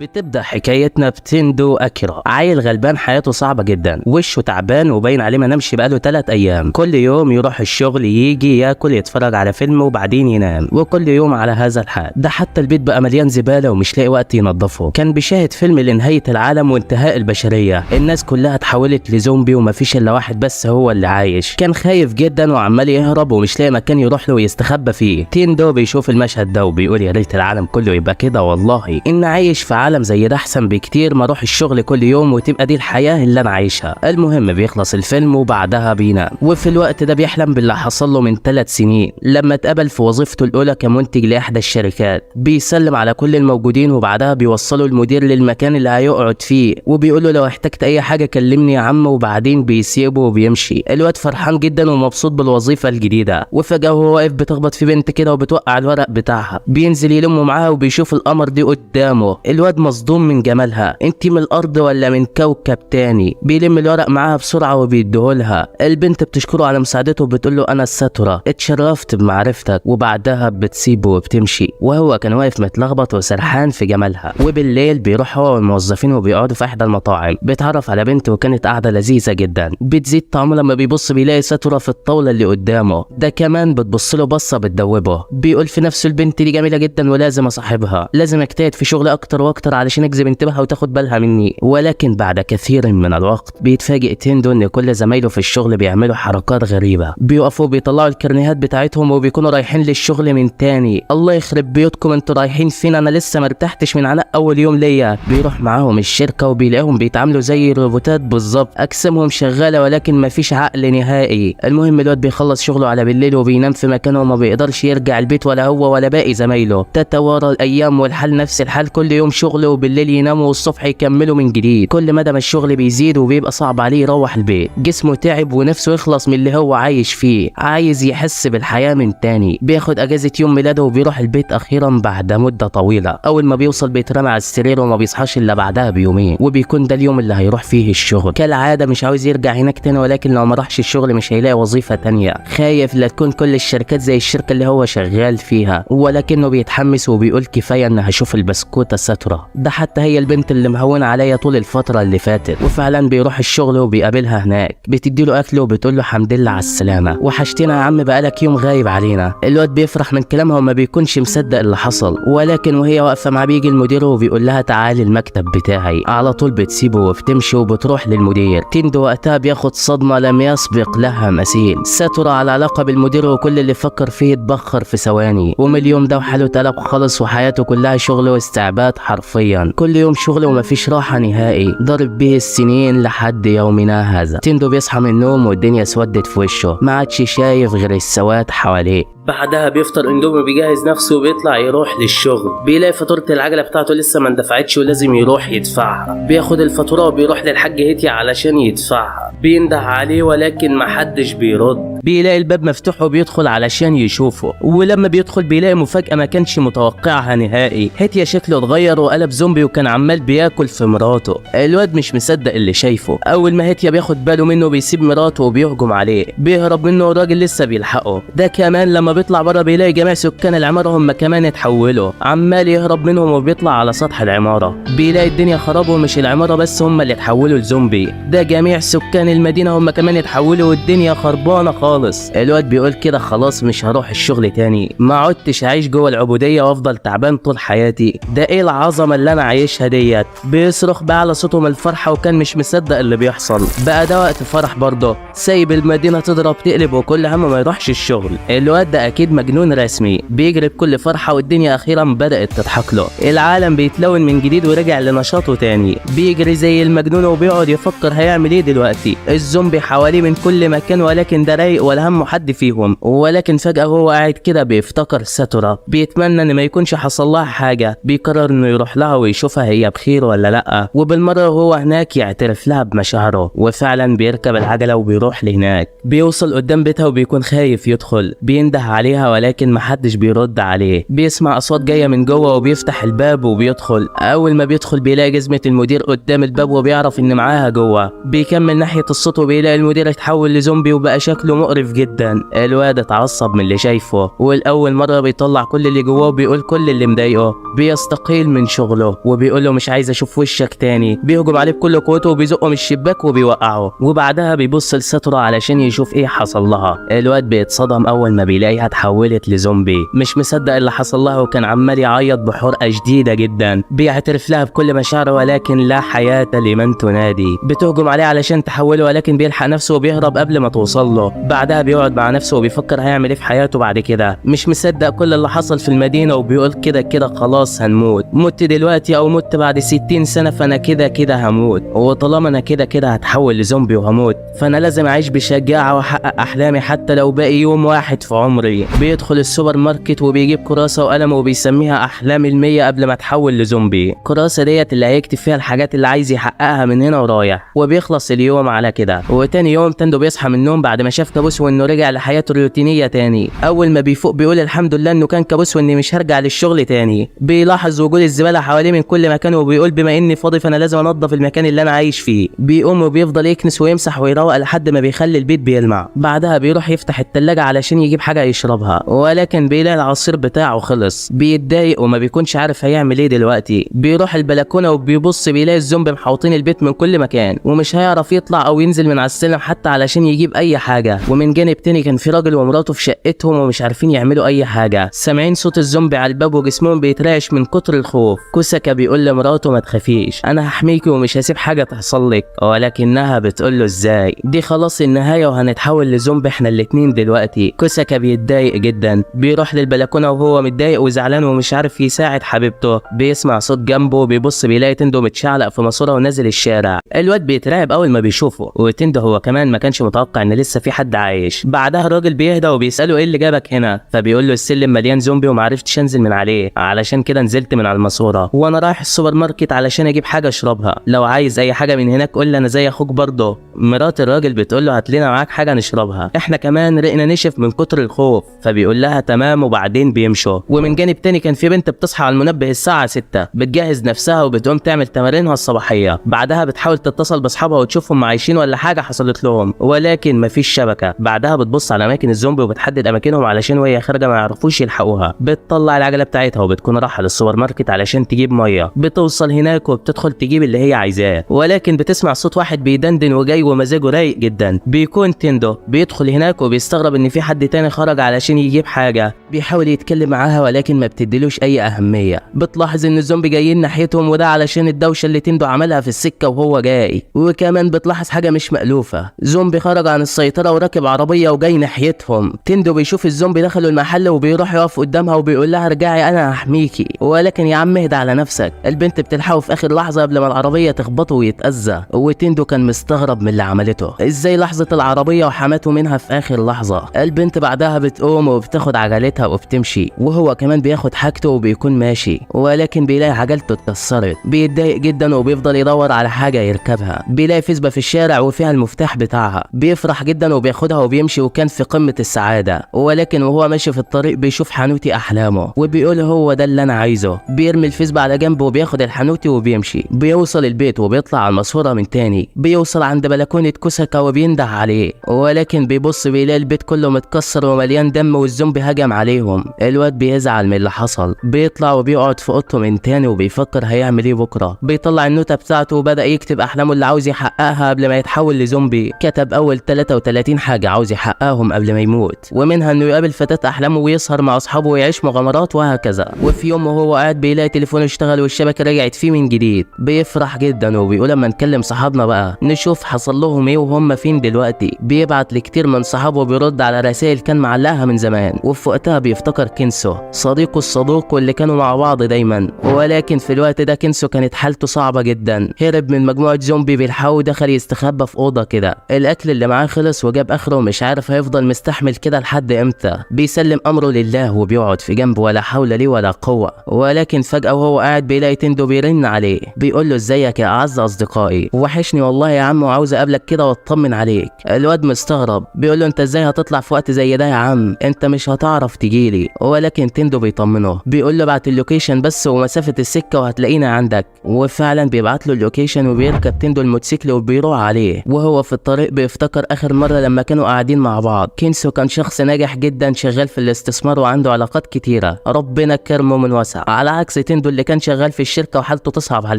بتبدأ حكايتنا بتندو أكيرا، عيل غلبان حياته صعبة جدا، وشه تعبان وباين عليه ما نامش بقاله 3 أيام. كل يوم يروح الشغل، يجي ياكل يتفرج على فيلم وبعدين ينام، وكل يوم على هذا الحال. ده حتى البيت بقى مليان زبالة ومش لاقي وقت ينظفه. كان بيشاهد فيلم لنهاية العالم وانتهاء البشرية، الناس كلها اتحولت لزومبي ومفيش إلا واحد بس هو اللي عايش. كان خايف جدا وعمال يهرب ومش لاقي مكان يروح له ويستخبى فيه. تيندو بيشوف المشهد ده وبيقول يا ريت العالم كله يبقى كده، والله إن عايش في عالم زي ده احسن بكتير ما اروح الشغل كل يوم وتبقى دي الحياه اللي انا عايشها. المهم بيخلص الفيلم وبعدها بينام، وفي الوقت ده بيحلم باللي حصل له من 3 سنين لما اتقبل في وظيفته الاولى كمنتج لاحدى الشركات. بيسلم على كل الموجودين وبعدها بيوصله المدير للمكان اللي هيقعد فيه وبيقول له لو احتجت اي حاجه كلمني يا عم، وبعدين بيسيبه وبيمشي. الواد فرحان جدا ومبسوط بالوظيفه الجديده، وفجاه وهو واقف بتخبط في بنت كده وبتوقع الورق بتاعها. بينزل يلمه معاها وبيشوف القمر دي قدامه. الواد مصدوم من جمالها، انتي من الارض ولا من كوكب تاني؟ بيلم الورق معاها بسرعه وبيديهولها. البنت بتشكره على مساعدته وبتقول له انا الساتورة، اتشرفت بمعرفتك، وبعدها بتسيبه وبتمشي. وهو كان واقف متلخبط وسرحان في جمالها. وبالليل بيروح هو والموظفين وبيقعدوا في احدى المطاعم. بيتعرف على بنت وكانت قاعده لذيذه جدا. بتزيد طعمه لما بيبص بيلاقي ساتورة في الطاوله اللي قدامه. ده كمان بتبص له بصه بتدوبه. بيقول في نفسه البنت دي جميله جدا ولازم اصاحبها، لازم اجتهد في شغل اكتر واكتر علشان اجذب انتباهها وتاخد بالها مني. ولكن بعد كثير من الوقت بيتفاجئ تيندو ان كل زمايله في الشغل بيعملوا حركات غريبه. بيقفوا بيطلعوا الكرنيهات بتاعتهم وبيكونوا رايحين للشغل من تاني. الله يخرب بيوتكم، انتوا رايحين فين؟ انا لسه مرتحتش من عناء اول يوم ليا. بيروح معاهم الشركه وبيلاقيهم بيتعاملوا زي الروبوتات بالظبط، اجسامهم شغاله ولكن مفيش عقل نهائي. المهم الواد بيخلص شغله على بالليل وبينام في مكانه وما بيقدرش يرجع البيت، ولا هو ولا باقي زمايله. تتوارى الايام والحال نفس الحال، كل يوم شغله وبالليل يناموا والصبح يكملوا من جديد. كل مدى ما الشغل بيزيد وبيبقى صعب عليه يروح البيت. جسمه تعب ونفسه يخلص من اللي هو عايش فيه، عايز يحس بالحياة من تاني. بياخد اجازة يوم ميلاده وبيروح البيت اخيرا بعد مدة طويلة. اول ما بيوصل بيترمى على السرير وما بيصحاش الا بعدها بيومين، وبيكون ده اليوم اللي هيروح فيه الشغل. كالعادة مش عاوز يرجع هناك تاني، ولكن لو ما راحش الشغل مش هيلاقي وظيفة تانية. خايف لا تكون كل الشركات زي الشركة اللي هو شغال فيها، ولكنه بيتحمس وبيقول كفاية ان هشوف البسكوتة ساتورة. ده حتى هي البنت اللي مهونة عليا طول الفترة اللي فاتت. وفعلا بيروح الشغل وبيقابلها هناك، بتديله اكل وبتقول له الحمد لله على السلامة، وحشتنا يا عم بقالك يوم غايب علينا. الواد بيفرح من كلامها وما بيكونش مصدق اللي حصل. ولكن وهي واقفة معاه بيجي المدير وبيقول لها تعالي المكتب بتاعي. على طول بتسيبه وبتمشي وبتروح للمدير. تيندو وقتها بياخد صدمة لم يسبق لها مثيل. ساتورة على علاقة بالمدير وكل اللي فكر فيه اتبخر في ثواني. ومن اليوم ده وحاله اتقلب خالص، وحياته كلها شغل واستعباد حرفيا. كل يوم شغل ومفيش راحة نهائي. ضرب به السنين لحد يومنا هذا. تيندو بيصحى من النوم والدنيا اسودت في وشه، ما عادش شايف غير السواد حواليه. بعدها بيفطر اندومي وبيجهز نفسه وبيطلع يروح للشغل. بيلاقي فاتورة العجلة بتاعته لسه ما اندفعتش ولازم يروح يدفعها. بياخد الفاتورة وبيروح للحاج هيتي علشان يدفعها. بينده عليه ولكن محدش بيرد. بيلاقي الباب مفتوح وبيدخل علشان يشوفه، ولما بيدخل بيلاقي مفاجأة ما كانش متوقعها نهائي. هيتيا شكله اتغير وقلب زومبي وكان عمال بياكل في مراته. الواد مش مصدق اللي شايفه. اول ما هيتيا بياخد باله منه بيسيب مراته وبيهجم عليه. بيهرب منه والراجل لسه بيلحقه. ده كمان لما بيطلع بره بيلاقي جميع سكان العمارة هم كمان اتحولوا. عمال يهرب منهم وبيطلع على سطح العمارة. بيلاقي الدنيا خراب ومش العمارة بس هم اللي اتحولوا لزومبي، ده جميع سكان المدينة هم كمان اتحولوا والدنيا خربانة خالص. الواد بيقول كده خلاص مش هروح الشغل تاني، ما عدتش عايش جوه العبودية وافضل تعبان طول حياتي. ده ايه العظمة اللي انا عايشها ديت؟ بيصرخ بأعلى صوته من الفرحة وكان مش مصدق اللي بيحصل. بقى ده وقت فرح برضه، سايب المدينة تضرب تقلب وكل همه ما يروحش الشغل. الواد ده اكيد مجنون رسمي، بيجري بكل فرحة والدنيا اخيرا بدأت تضحك له. العالم بيتلون من جديد ورجع لنشاطه تاني. بيجري زي المجنون وبيقعد يفكر هيعمل ايه دلوقتي. الزومبي حواليه من كل مكان ولكن ده رايق ولا همه حد فيهم. ولكن فجأة وهو قاعد كده بيفتكر ساتورة، بيتمنى ان ما يكونش حصل لها حاجة. بيقرر انه يروح لها ويشوفها هي بخير ولا لا، وبالمرة وهو هناك يعترف لها بمشاعره. وفعلا بيركب العجلة وبيروح لهناك. بيوصل قدام بيتها وبيكون خايف يدخل. بينده عليها ولكن محدش بيرد عليه. بيسمع اصوات جايه من جوه وبيفتح الباب وبيدخل. اول ما بيدخل بيلاقي جزمه المدير قدام الباب وبيعرف ان معاها جوه. بيكمل ناحيه الصوت وبيلاقي المدير اتحول لزومبي وبقى شكله مقرف جدا. الواد اتعصب من اللي شايفه، والاول مره بيطلع كل اللي جواه وبيقول كل اللي مضايقه. بيستقيل من شغله وبيقول له مش عايز اشوف وشك تاني. بيهجم عليه بكل قوته وبيزقه من الشباك وبيوقعه، وبعدها بيبص لستره علشان يشوف ايه حصل لها. الواد بيتصدم اول ما بيلاقيها اتحولت لزومبي، مش مصدق اللي حصل لها وكان عمال يعيط بحرقه شديده جدا. بيعترف لها بكل مشاعره ولكن لا حياه لمن تنادي. بتهجم عليه علشان تحوله ولكن بيلحق نفسه وبيهرب قبل ما توصل له. بعدها بيقعد مع نفسه وبيفكر هيعمل ايه في حياته بعد كده. مش مصدق كل اللي حصل في المدينه وبيقول كده كده خلاص هنموت. مت دلوقتي او مت بعد 60 سنه فانا كده كده هموت، وطالما انا كده كده هتحول لزومبي وهموت فانا لازم اعيش بشجاعه واحقق احلامي حتى لو باقي يوم واحد في عمري. بيدخل السوبر ماركت وبيجيب كراسه وقلم وبيسميها احلام المية قبل ما تحول لزومبي. الكراسه ديت اللي هيكتب فيها الحاجات اللي عايز يحققها من هنا ورايح. وبيخلص اليوم على كده. وتاني يوم تندو بيصحى من النوم بعد ما شاف كابوس وانه رجع لحياته الروتينيه تاني. اول ما بيفوق بيقول الحمد لله انه كان كابوس واني مش هرجع للشغل تاني. بيلاحظ وجود الزباله حواليه من كل مكان وبيقول بما اني فاضي فانا لازم انظف المكان اللي انا عايش فيه. بيقوم وبيفضل يكنس ويمسح ويروق لحد ما بيخلي البيت بيلمع. بعدها بيروح يفتح التلاجة علشان يجيب حاجه يشربها ولكن بيلاقي العصير بتاعه خلص. بيتضايق وما بيكونش عارف هيعمل ايه دلوقتي. بيروح البلكونه وبيبص بيلاقي الزومبي محاوطين البيت من كل مكان ومش هيعرف يطلع او ينزل من على السلم حتى علشان يجيب اي حاجه. ومن جانب تاني كان في راجل ومراته في شقتهم ومش عارفين يعملوا اي حاجه. سامعين صوت الزومبي على الباب وجسمهم بيترعش من كتر الخوف. كوساكا بيقول لمراته ما تخافيش انا هحميكي ومش هسيب حاجه تحصل لك، ولكنها بتقول له ازاي دي خلاص النهايه وهنتحول لزومبي احنا الاتنين دلوقتي. كوساكا بيتضايق جدا. بيروح للبلكونه وهو متضايق وزعلان ومش عارف يساعد حبيبته. بيسمع صوت جنبه بيبص بيلاقي تندو متشعلق في ماسوره ونازل الشارع. الواد بيترعب اول ما بيشوفه وتندو هو كمان ما كانش متوقع ان لسه في حد عايش. بعدها الراجل بيهدى وبيساله ايه اللي جابك هنا، فبيقول له السلم مليان زومبي ومعرفتش انزل من عليه علشان كده نزلت من على الماسوره وانا رايح السوبر ماركت علشان اجيب حاجه اشربها، لو عايز اي حاجه من هناك قول لي انا زي اخوك برضه. مرات الراجل بتقول له هات لنا معاك حاجه نشربها احنا كمان رقنا نشف من كتر الخوف، فبيقول لها تمام وبعدين بيمشوا. ومن جانب تاني كان في بنت بتصحى على المنبه الساعه 6 بتجهز نفسها وبتقوم تعمل تمارينها الصباحيه. بعدها بتحاول تتصل باصحابها وتشوفهم عايشين ولا حاجه حصلت لهم ولكن مفيش شبكه. بعدها بتبص على اماكن الزومبي وبتحدد اماكنهم علشان وهي خارجه ما يعرفوش يلحقوها. بتطلع العجله بتاعتها وبتكون رايحه للسوبر ماركت علشان تجيب ميه. بتوصل هناك وبتدخل تجيب اللي هي عايزاه ولكن بتسمع صوت واحد بيدندن وجاي ومزاجه رايق جدا. بيكون تندو. بيدخل هناك وبيستغرب ان في حد تاني خرج علشان يجيب حاجه. بيحاول يتكلم معاها ولكن ما بتديلوش اي اهميه. بتلاحظ ان الزومبي جايين ناحيتهم وده علشان الدوشه اللي تندو عملها في السكه وهو جاي. وكمان بتلاحظ حاجه مش مألوفه، زومبي خرج عن السيطره وراكب عربيه وجاي ناحيتهم. تندو بيشوف الزومبي دخلوا المحل وبيروح يقف قدامها وبيقول لها ارجعي انا هحميكي، ولكن يا عم اهدى على نفسك. البنت بتلحقه في اخر لحظه قبل ما العربيه تخبطه ويتأذى. وتندو كان مستغرب من اللي عملته، ازاي لحظه العربيه وحماته منها في اخر لحظه. البنت بعدها بتقوم وبتاخد عجلتها وبتمشي وهو كمان بياخد حاجته وبيكون ماشي ولكن بيلاقي عجلته اتكسرت. بيتضايق جدا وبيفضل يدور على حاجه يركبها. بيلاقي فيسبا في الشارع وفيها المفتاح بتاعها. بيفرح جدا وبياخدها وبيمشي وكان في قمه السعاده ولكن وهو ماشي في الطريق بيشوف حانوتي احلامه وبيقول هو ده اللي انا عايزه. بيرمي الفيسبا على جنب وبياخد الحانوتي وبيمشي. بيوصل البيت وبيطلع على الماسوره من تاني. بيوصل عند بلكونه كوساكا وبينده عليه ولكن بيبص بيلاقي البيت كله متكسر ومليان دم والزومبي هجم عليهم. الواد بيزعل من اللي حصل. بيطلع وبيقعد في اوضته من تاني وبيفكر هيعمل ايه بكره. بيطلع النوتة بتاعته وبدأ يكتب احلامه اللي عاوز يحققها قبل ما يتحول لزومبي. كتب اول 33 حاجه عاوز يحققهم قبل ما يموت ومنها انه يقابل فتاة احلامه ويسهر مع اصحابه ويعيش مغامرات وهكذا. وفي يوم وهو قاعد بيلاقي تليفونه اشتغل والشبكه رجعت فيه من جديد. بيفرح جدا وبيقول اما نكلم صحابنا بقى نشوف حصل لهم ايه وهم فين دلوقتي. بيبعت لكتير من صحابه وبيرد على رسائل كان معلقها من زمان وفي وقتها بيفتكر كينسو صديقه الصدوق واللي كانوا مع بعض دايما ولكن في الوقت ده كينسو كانت حالته صعبه جدا. هرب من مجموعه زومبي بيلحقه ودخل يستخبى في اوضه كده. الاكل اللي معاه خلص وجاب اخره ومش عارف هيفضل مستحمل كده لحد امتى. بيسلم امره لله وبيقعد في جنبه ولا حول ليه ولا قوه ولكن فجاه وهو قاعد بيلاقي تندو بيرن عليه. بيقول له ازيك يا اعز اصدقائي وحشني والله يا عم وعاوز اقابلك كده واطمن عليك. الواد مستغرب. بيقول له انت ازاي هتطلع في وقت زي ده يا عم عم انت مش هتعرف تجيلي، ولكن تندو بيطمنه بيقول له بعت اللوكيشن بس ومسافة السكة وهتلاقينا عندك. وفعلا بيبعت له اللوكيشن وبيركب تندو الموتوسيكل وبيروح عليه. وهو في الطريق بيفتكر اخر مرة لما كانوا قاعدين مع بعض. كينسو كان شخص ناجح جدا شغال في الاستثمار وعنده علاقات كتيرة، ربنا كرمه من وسع، على عكس تندو اللي كان شغال في الشركة وحالته تصعب على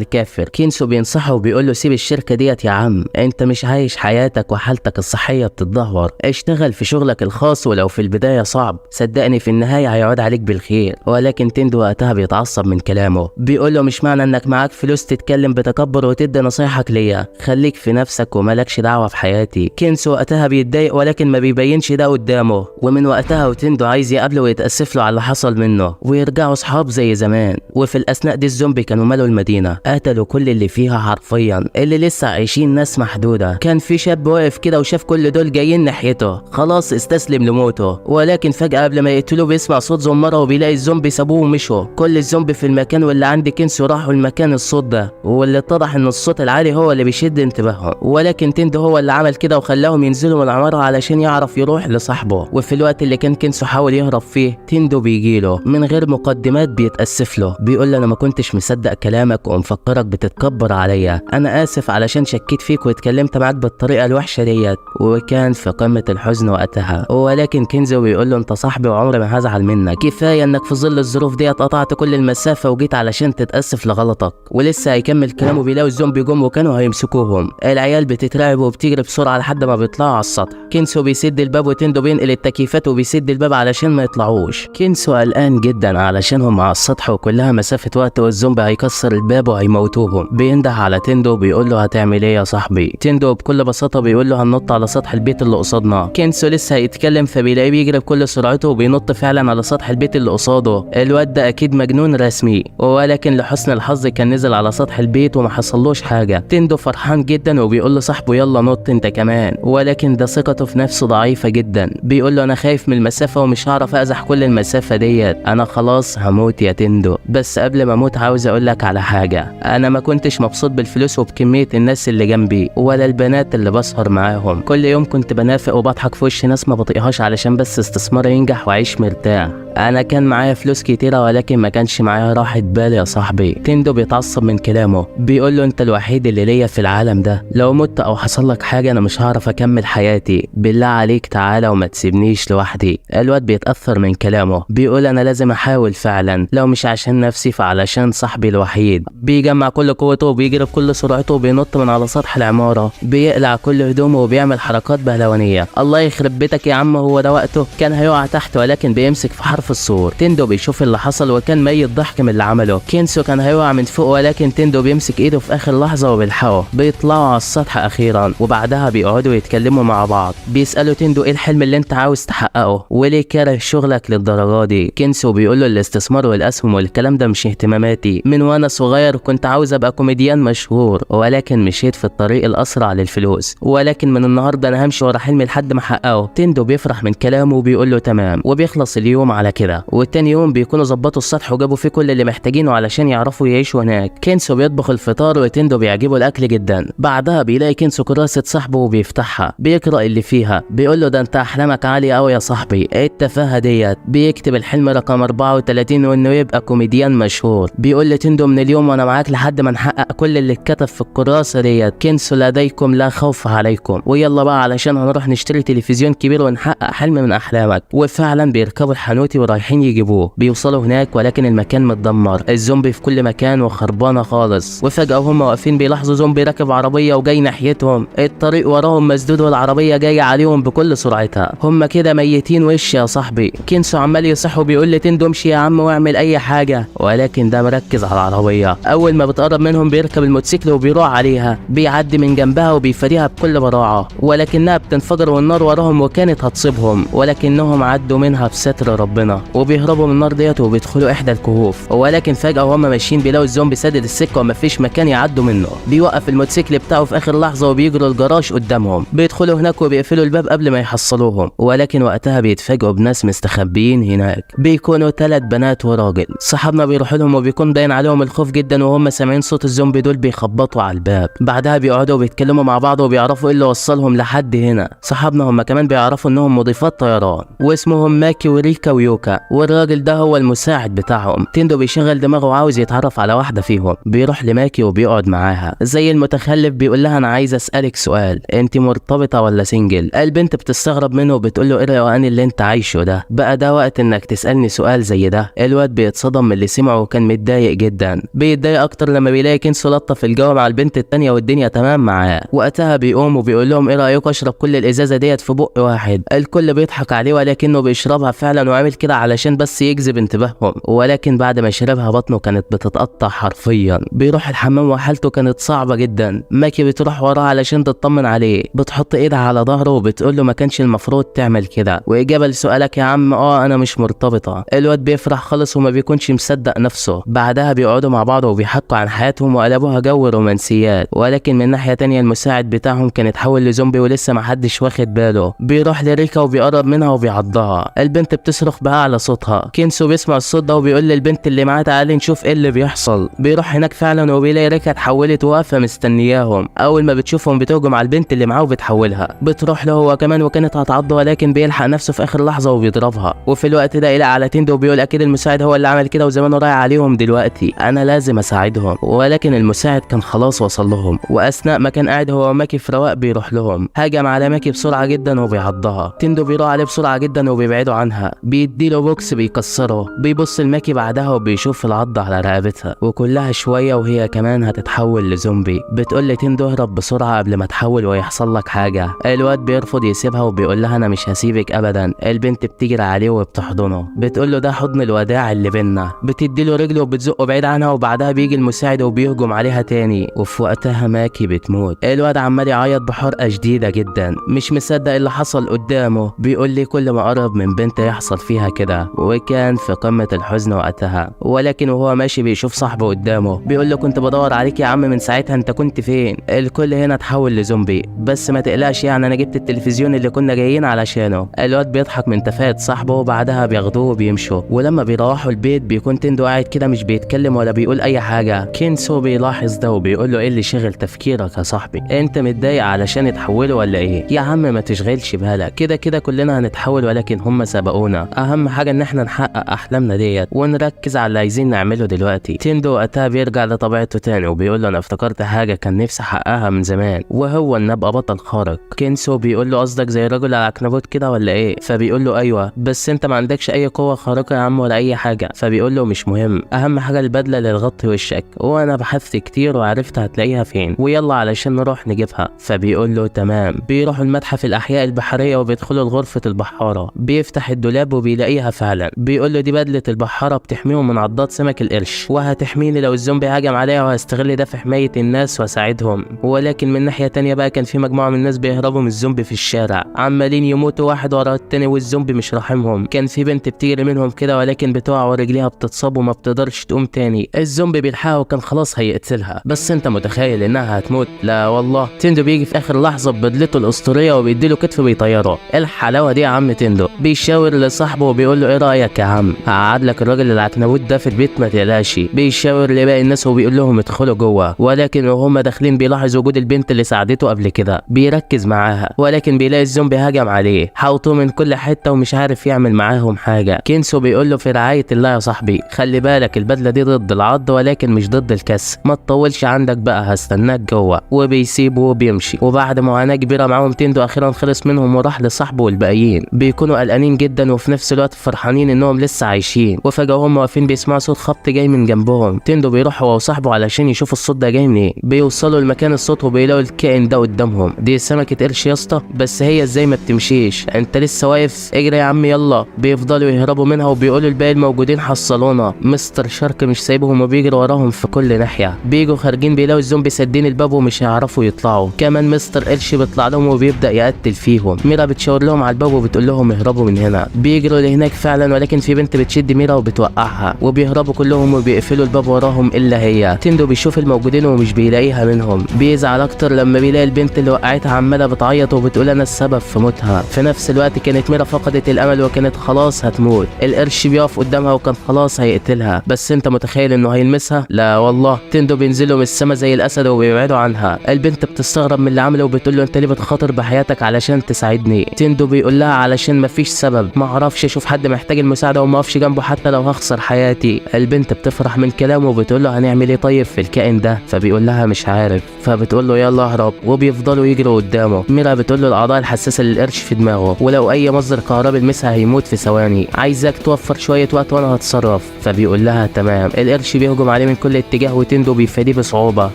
الكافر. كينسو بينصحه وبيقول له سيب الشركة ديت يا عم، انت مش عايش حياتك وحالتك الصحية بتتدهور، اشتغل في شغلك الخاص ولو في البداية صعب صدقني في النهاية هيعود عليك بالخير. ولكن تندو وقتها بيتعصب من كلامه، بيقول له مش معنى انك معاك فلوس تتكلم بتكبر وتدي نصايحك ليا، خليك في نفسك ومالكش دعوة في حياتي. كينسو وقتها بيتضايق ولكن ما بيبينش ده قدامه. ومن وقتها وتندو عايز يقابله ويتأسف له على اللي حصل منه ويرجعوا صحاب زي زمان. وفي الأثناء دي الزومبي كانوا مالوا المدينة، قتلوا كل اللي فيها حرفيا، اللي لسه عايشين ناس محدودة. كان في شاب واقف كده وشاف كل دول جايين ناحيته، خلاص استسلم لموته. ولكن فجأة قبل ما يقتلوه بيسمع صوت زمارة وبيلاقي الزومبي سابوه ومشوا. كل الزومبي في المكان واللي عند كينسو راحوا المكان الصوت ده، واللي اتضح ان الصوت العالي هو اللي بيشد انتباههم. ولكن تندو هو اللي عمل كده وخلاهم ينزلوا من العمارة علشان يعرف يروح لصاحبه. وفي الوقت اللي كان كينسو حاول يهرب فيه تندو بيجيله من غير مقدمات بيتأسف له، بيقول له انا ما كنتش مصدق كلامك ومفكرك بتتكبر عليا، انا اسف علشان شكيت فيك واتكلمت معاك بالطريقة الوحشة ديت. وكان في قمة الحزن وقتها. ولكن كينزو بيقول له انت صاحبي وعمري ما هزعل منك، كفاية انك في ظل الظروف ديت قطعت كل المسافة وجيت علشان تتأسف لغلطك. ولسه هيكمل كلامه بيلاقوا الزومبي جم وكانوا هيمسكوهم. العيال بتترعب وبتجري بسرعة لحد ما بيطلعوا على السطح. كينسو بيسد الباب وتندو بينقل التكييفات وبيسد الباب علشان ما يطلعوش. كينسو قلقان جدا علشانهم على السطح وكلها مسافة وقت والزومبي هيكسر الباب وهيموتوهم. بينده على تندو وبيقول له هتعمل ايه يا صاحبي؟ تندو بكل بساطة بيقول له هننط على سطح البيت اللي قصادنا. كينسو لسه هيتكلم فبيلاقيه بيجري بكل سرعته وبينط فعلا على سطح البيت اللي قصاده. الواد ده اكيد مجنون رسمي، ولكن لحسن الحظ كان نزل على سطح البيت وما حصلوش حاجة. تندو فرحان جدا وبيقول لصاحبه يلا نط انت كمان، ولكن ده ثقته في نفسه ضعيفة جدا. بيقول له انا خايف من المسافة ومش هعرف ازح كل المسافة ديت، انا خلاص هموت يا تندو. بس قبل ما اموت عاوز اقول لك على حاجة، انا ما كنتش مبسوط بالفلوس وبكمية الناس اللي جنبي ولا البنات اللي بسهر معاهم. كل يوم كنت بنافق وبضحك في وش ناس ما بطيقهاش علشان بس استثماري ينجح واعيش مرتاح. انا كان معايا فلوس كتيرة ولكن ما كانش معايا راحة بال يا صاحبي. تندو بيتعصب من كلامه، بيقول له انت الوحيد اللي ليا في العالم ده، لو مت او حصل لك حاجة انا مش هعرف اكمل حياتي، بالله عليك تعالى وما تسيبنيش لوحدي. الواد بيتأثر من كلامه، بيقول انا لازم احاول فعلا، لو مش عشان نفسي فعلشان صاحبي الوحيد. بيجمع كل قوته وبيجري بكل سرعته وبينط من على سطح العمارة، بيقلع كل هدومه وبيعمل حركات بهلوانية. الله يخرب بيتك يا عم، هو ده وقته؟ كان هيقع تحت ولكن بيمسك في حرف السور. تندو بيشوف اللي حصل وكان ميت ضحك من اللي عمله. كينسو كان هيقع من فوق ولكن تندو بيمسك ايده في اخر لحظة وبيلحقه. بيطلعوا على السطح اخيرا وبعدها بيقعدوا يتكلموا مع بعض. بيسألوا تندو ايه الحلم اللي انت عاوز تحققه وليه كاره شغلك للدرجة دي؟ كينسو بيقول له الاستثمار والاسهم والكلام ده مش اهتماماتي، من وانا صغير كنت عاوز ابقى كوميديان مشهور ولكن مشيت في الطريق الاسرع للفلوس، ولكن من النهارده انا همشي ورا حلمي لحد ما احققه. تندو بيفرح من كلامه وبيقول له تمام، وبيخلص اليوم على كده. والتاني يوم بيكونوا ظبطوا السطح وجابوا فيه كل اللي محتاجينه علشان يعرفوا يعيشوا هناك. كينسو بيطبخ الفطار وتندو بيعجبه الاكل جدا. بعدها بيلاقي كينسو كراسة صاحبه وبيفتحها، بيقرأ اللي فيها. بيقول له ده انت احلامك عالية قوي يا صاحبي، ايه التفاهة ديت؟ بيكتب الحلم رقم 34 وانه يبقى كوميديان مشهور. بيقول لتندو من اليوم وانا معاك لحد ما نحقق كل اللي اتكتب في الكراسة ديت. كينسو لديكم لا خوف عليكم، ويلا بقى علشان هنروح نشتري تلفزيون كبير ونحقق حلم من احلامك. وفعلا بيركبوا الحانوتي ورايحين يجيبوه. بيوصلوا هناك ولكن المكان متدمر، الزومبي في كل مكان وخربانه خالص. وفجأة وهم واقفين بيلاحظوا زومبي راكب عربية وجاي ناحيتهم. الطريق وراهم مسدود والعربية جاية عليهم بكل سرعتها. هم كده ميتين وش يا صاحبي. كينسو عمال يصح وبيقول لتندو امشي يا عم واعمل اي حاجة، ولكن ده مركز على العربية. اول ما بتقرب منهم بيركب الموتوسيكل وبيروح عليها، بيعدي من جنبها وبيفاديها بكل براعة، ولكنها بتنفجر والنار وراهم وكانت هتصيبهم، ولكنهم عدوا منها بستر ربنا. ربنا، وبيهربوا من النار ديت وبيدخلوا احدى الكهوف. ولكن فجأة وهم ماشيين بيلاقوا الزومبي سادد السكة ومفيش مكان يعدوا منه. بيوقف الموتوسيكل بتاعه في اخر لحظة وبيجروا الجراج قدامهم. بيدخلوا هناك وبيقفلوا الباب قبل ما يحصلوهم، ولكن وقتها بيتفاجئوا بناس مستخبيين هناك. بيكونوا 3 بنات وراجل. صحابنا بيروحوا لهم وبيكون باين عليهم الخوف جدا وهم سامعين صوت الزومبي دول بيخبطوا على الباب. بعدها بيقعدوا وبيتكلموا مع بعض وبيعرفوا ايه اللي وصلهم لحد هنا. صحابنا هم كمان بيعرفوا انهم مضيفات طيران واسمهم ماكي وريكا ويوكا، والراجل ده هو المساعد بتاعهم. تندو بيشغل دماغه وعاوز يتعرف على واحده فيهم. بيروح لماكي وبيقعد معاها زي المتخلف. بيقول لها انا عايز اسالك سؤال، انت مرتبطه ولا سنجل؟ البنت بتستغرب منه وبتقول له ايه الروقان اللي انت عايشه ده؟ بقى ده وقت انك تسالني سؤال زي ده؟ الواد بيتصدم من اللي سمعه وكان متضايق جدا. بيتضايق اكتر لما بيلاقي كنسو لطه في الجو مع البنت التانيه والدنيا تمام معاه. وقتها بيقوم وبيقول لهم ايه رايكم اشرب كل الازازه ديت في بق واحد؟ الكل بيضحك عليه ولكنه بيشربها فعلا وعامل كده علشان بس يجذب انتباههم. ولكن بعد ما شربها بطنه كانت بتتقطع حرفيا. بيروح الحمام وحالته كانت صعبه جدا. ماكي بتروح وراه علشان تطمن عليه. بتحط ايدها على ظهره وبتقول له ما كانش المفروض تعمل كده، واجابه لسؤالك يا عم انا مش مرتبطه. الواد بيفرح خالص وما بيكونش مصدق نفسه. بعدها بيقعدوا مع بعض وبيحكوا عن حياتهم وقلبوها جو رومانسيات. ولكن من ناحيه تانية المساعد بتاعهم كان اتحول لزومبي ولسه ما حدش واخد باله. بيروح لريكا وبيقرب منها وبيعضها. البنت بتصرخ بأعلى صوتها. كينسو بيسمع الصوت ده وبيقول للبنت اللي معاه تعالي نشوف ايه اللي بيحصل. بيروح هناك فعلا وبيلاقي ريكا اتحولت واقفه مستنياهم. اول ما بتشوفهم بتهجم على البنت اللي معاه وبتحولها. بتروح له هو كمان وكانت هتعض ولكن بيلحق نفسه في اخر لحظه وبيضربها. وفي الوقت ده يلاقي على تندو وبيقول اكيد المساعد هو اللي عمل كده وزمانه رايح عليهم دلوقتي، انا لازم اساعدهم. ولكن المساعد كان خلاص وصل لهم. واثناء ما كان قاعد هو وماكي في رواق بيروح لهم. هاجم على ماكي بسرعه جدا وبيعضها. تندو بيروح عليه بسرعه جدا وبيبعدوا عنها. بيديله بوكس بيكسره. بيبص لماكي بعدها وبيشوف العضه على رقبتها. وكلها شويه وهي كمان هتتحول لزومبي. بتقول لتندو اهرب بسرعه قبل ما تحول ويحصل لك حاجه. الواد بيرفض يسيبها وبيقول لها انا مش هسيبك ابدا. البنت بتجري عليه وبتحضنه. بتقول له ده حضن الوداع اللي بينا. بتديله رجله وبتزقه بعيد عنها. وبعدها بيجي المساعد وبيهجم عليها تاني. وفي وقتها ماكي بتموت. الواد عمال يعيط بحرقه شديده جدا مش مصدق اللي حصل قدامه. بيقول لي كل ما قرب من بنت يحصل فيها كده. وكان في قمه الحزن وقتها. ولكن وهو ماشي بيشوف صاحبه قدامه. بيقول له كنت بدور عليك يا عم من ساعتها، انت كنت فين؟ الكل هنا اتحول لزومبي بس ما تقلقش يعني انا جبت التلفزيون اللي كنا جايين علشانه. الواد بيضحك من تفاهة صاحبه وبعدها بياخدوه وبيمشوا. ولما بيروحوا البيت بيكون تندو قاعد كده مش بيتكلم ولا بيقول اي حاجه. كينسو بيلاحظ ده وبيقول له ايه اللي شغل تفكيرك يا صاحبي؟ انت متضايق علشان اتحولوا ولا ايه؟ يا عم ما تشغلش بالك، كده كده كلنا هنتحول ولكن هم سبقونا. اهم حاجه ان احنا نحقق احلامنا ديت ونركز على اللي عايزين نعمله دلوقتي. تندو وقتها بيرجع لطبيعته تاني وبيقول له انا افتكرت حاجه كان نفسي احققها من زمان وهو ان ابقى بطل خارق. كينسو بيقول له قصدك زي رجل العنكبوت كده ولا ايه؟ فبيقول له ايوه بس انت ما عندكش اي قوه خارقه يا عم ولا اي حاجه. فبيقول له مش مهم، اهم حاجه البدله اللي تغطي وشك وانا بحثت كتير وعرفت هتلاقيها فين ويلا علشان نروح نجيبها. فبيقول له تمام. بيروحوا المتحف الاحياء البحريه وبيدخلوا لغرفه البحاره. بيفتح الدولاب وبيلاقيها فعلا. بيقول له دي بدله البحاره بتحميهم من عضات سمك القرش وهتحميني لو الزومبي هجم عليا وهستغل ده في حمايه الناس واساعدهم. ولكن من ناحيه تانية بقى كان في مجموعه من الناس بيهربوا من الزومبي في الشارع عمالين يموتوا واحد ورا التاني والزومبي مش راحمهم. كان في بنت بتجري منهم كده ولكن بتقع ورجليها بتتصاب وما بتقدرش تقوم تاني. الزومبي بيلحقها وكان خلاص هيقتلها بس انت متخيل انها هتموت؟ لا والله. تندو بيجي في اخر لحظه ببدلته الاسطوريه وبيديله كتف بيطيره. الحلاوه دي يا عم تندو. بيشاور لصاحبه وبيقول له ايه رايك يا عم؟ هقعد لك الراجل العنكبوت ده في البيت ما تقلقش. بيشاور لباقي الناس وبيقول لهم ادخلوا جوه. ولكن وهم داخلين بيلاحظ وجود البنت اللي ساعدته قبل كده. بيركز معاها ولكن بيلاقي الزومبي هجم عليه حاوطوه من كل حته ومش عارف يعمل معاهم حاجه. كينسو بيقول له في رعايه الله يا صاحبي خلي بالك البدله دي ضد العض ولكن مش ضد الكسر، ما تطولش عندك بقى هستناك جوه. وبيسيبه وبيمشي. وبعد معاناه كبيره معاهم تندو اخيرا خلص منهم وراح لصاحبه والباقيين. بيكونوا قلقانين جدا وفي نفس الوقت فرحانين انهم لسه عايشين. وفجاه هم واقفين بيسمعوا صوت خبط جاي من جنبهم. تندو بيروح هو وصاحبه علشان يشوف الصوت ده جاي منين. بيوصلوا لمكان الصوت وبيلاقوا الكائن ده قدامهم. دي سمكه قرش يا اسطى بس هي ازاي ما بتمشيش؟ انت لسه واقف؟ اجري يا عم يلا. بيفضلوا يهربوا منها وبيقولوا الباقي الموجودين حصلونا. مستر شارك مش سايبهم وبيجري وراهم في كل ناحيه. بيجوا خارجين بيلاقوا الزومبي سادين الباب ومش هيعرفوا يطلعوا. كمان مستر قرش بيطلع لهم وبيبدا يقتل فيهم. ميرا بتشاور لهم على الباب وبتقول لهم اهربوا من هنا. بيجروا لهناك هناك فعلا، ولكن في بنت بتشد ميرا وبتوقعها وبيهربوا كلهم وبيقفلوا الباب وراهم الا هي. تندو بيشوف الموجودين ومش بيلاقيها منهم، بيزعل اكتر لما بيلاقي البنت اللي وقعتها عماله بتعيط وبتقول انا السبب في موتها. في نفس الوقت كانت ميرا فقدت الامل وكانت خلاص هتموت. القرش بيقف قدامها وكان خلاص هيقتلها، بس انت متخيل انه هيلمسها؟ لا والله، تندو بينزلوا من السما زي الاسد وبيبعدوا عنها. البنت بتستغرب من اللي عمله وبتقول له انت ليه بتخاطر بحياتك علشان تساعدني؟ تندو بيقول لها علشان مفيش سبب، ما اعرفش اشوف حد محتاج المساعده وما اقفش جنبه حتى لو هخسر حياتي. البنت بتفرح من كلامه وبتقول له هنعمل ايه طيب في الكائن ده؟ فبيقول لها مش عارف، فبتقول له يلا اهرب، وبيفضلوا يجروا قدامه. ميرا بتقول له الاعضاء الحساسه للقرش في دماغه، ولو اي مصدر كهرباء يلمسها هيموت في ثواني، عايزك توفر شويه وقت وانا هتصرف. فبيقول لها تمام. القرش بيهجم عليه من كل اتجاه وتندو بيفاديه بصعوبه،